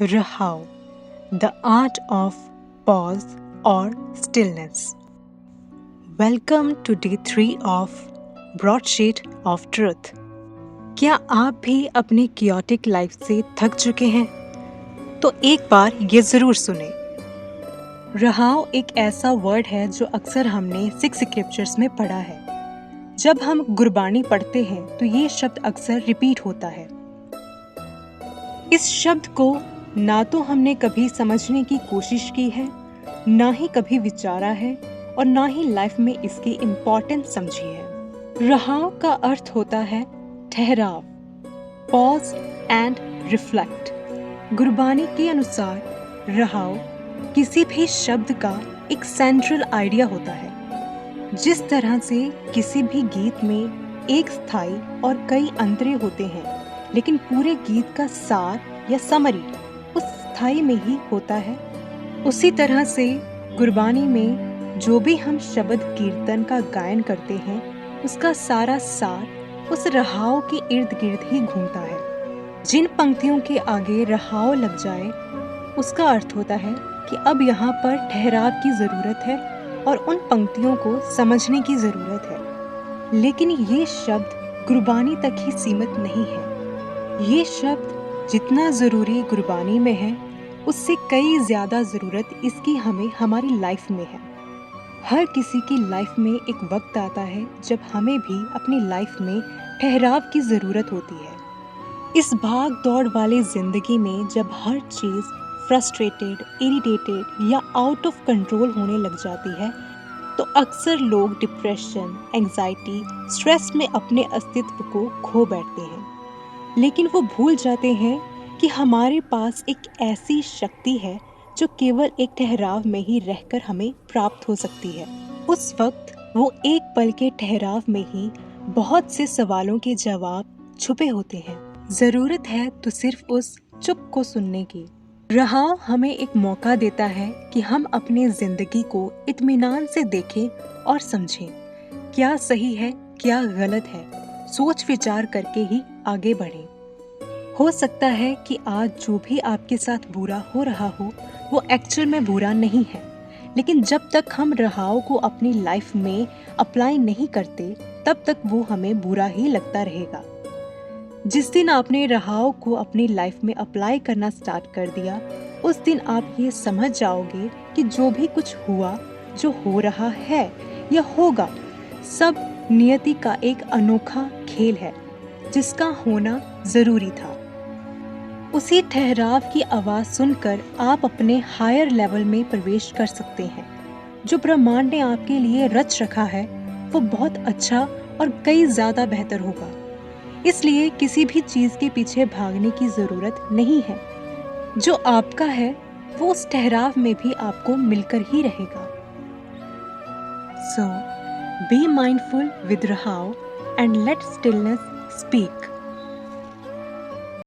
Rahau, the art of pause or stillness. Welcome to day 3 of Broadsheet of Truth. क्या आप भी अपनी chaotic life से थक चुके हैं? तो एक बार ये ज़रूर सुने। रहाव एक ऐसा वर्ड है जो अक्सर हमने सिख स्क्रिप्चर्स में पढ़ा है। जब हम गुरबानी पढ़ते हैं तो ये शब्द अक्सर रिपीट होता है। इस शब्द को ना तो हमने कभी समझने की कोशिश की है, ना ही कभी विचारा है और ना ही लाइफ में इसकी इम्पोर्टेंस समझी है। रहाव का अर्थ होता है ठहराव, पॉज एंड रिफ्लेक्ट। गुरबानी के अनुसार रहाव किसी भी शब्द का एक सेंट्रल आइडिया होता है। जिस तरह से किसी भी गीत में एक स्थाई और कई अंतरे होते हैं, लेकिन पूरे गीत का सार या समरी उस स्थाई में ही होता है, उसी तरह से गुरबानी में जो भी हम शब्द कीर्तन का गायन करते हैं, उसका सारा सार उस रहाव के इर्द गिर्द ही घूमता है। जिन पंक्तियों के आगे रहाव लग जाए, उसका अर्थ होता है कि अब यहाँ पर ठहराव की ज़रूरत है और उन पंक्तियों को समझने की ज़रूरत है। लेकिन ये शब्द गुरबानी तक ही सीमित नहीं है। ये शब्द जितना ज़रूरी गुरबानी में है, उससे कई ज़्यादा ज़रूरत इसकी हमें हमारी लाइफ में है। हर किसी की लाइफ में एक वक्त आता है जब हमें भी अपनी लाइफ में ठहराव की ज़रूरत होती है। इस भाग दौड़ वाली ज़िंदगी में जब हर चीज़ फ्रस्ट्रेटेड, इरिटेटेड या आउट ऑफ कंट्रोल होने लग जाती है, तो अक्सर लोग डिप्रेशन, एंजाइटी, स्ट्रेस में अपने अस्तित्व को खो बैठते हैं। लेकिन वो भूल जाते हैं कि हमारे पास एक ऐसी शक्ति है जो केवल एक ठहराव में ही रहकर हमें प्राप्त हो सकती है। उस वक्त वो एक पल के ठहराव में ही बहुत से सवालों के जवाब छुपे होते हैं। ज़रूरत है तो सिर्फ उस चुप को सुनने की। रहाव हमें एक मौका देता है कि हम अपनी जिंदगी को इत्मीनान से देखें और समझें। क्या सही है, क्या गलत है, सोच विचार करके ही आगे बढ़ें। हो सकता है कि आज जो भी आपके साथ बुरा हो रहा हो, वो एक्चुअल में बुरा नहीं है, लेकिन जब तक हम रहाव को अपनी लाइफ में अप्लाई नहीं करते, तब तक वो हमें बुरा ही लगता रहेगा। जिस दिन आपने रहाव को अपनी लाइफ में अप्लाई करना स्टार्ट कर दिया, उस दिन आप ये समझ जाओगे कि जो भी कुछ हुआ, जो हो रहा है या होगा, सब नियति का एक अनोखा खेल है जिसका होना जरूरी था। उसी ठहराव की आवाज़ सुनकर आप अपने हायर लेवल में प्रवेश कर सकते हैं। जो ब्रह्मांड ने आपके लिए रच रखा है, वो बहुत अच्छा और कई ज़्यादा बेहतर होगा। इसलिए किसी भी चीज़ के पीछे भागने की ज़रूरत नहीं है। जो आपका है वो उस ठहराव में भी आपको मिलकर ही रहेगा। So, be mindful with Rahau and let stillness speak.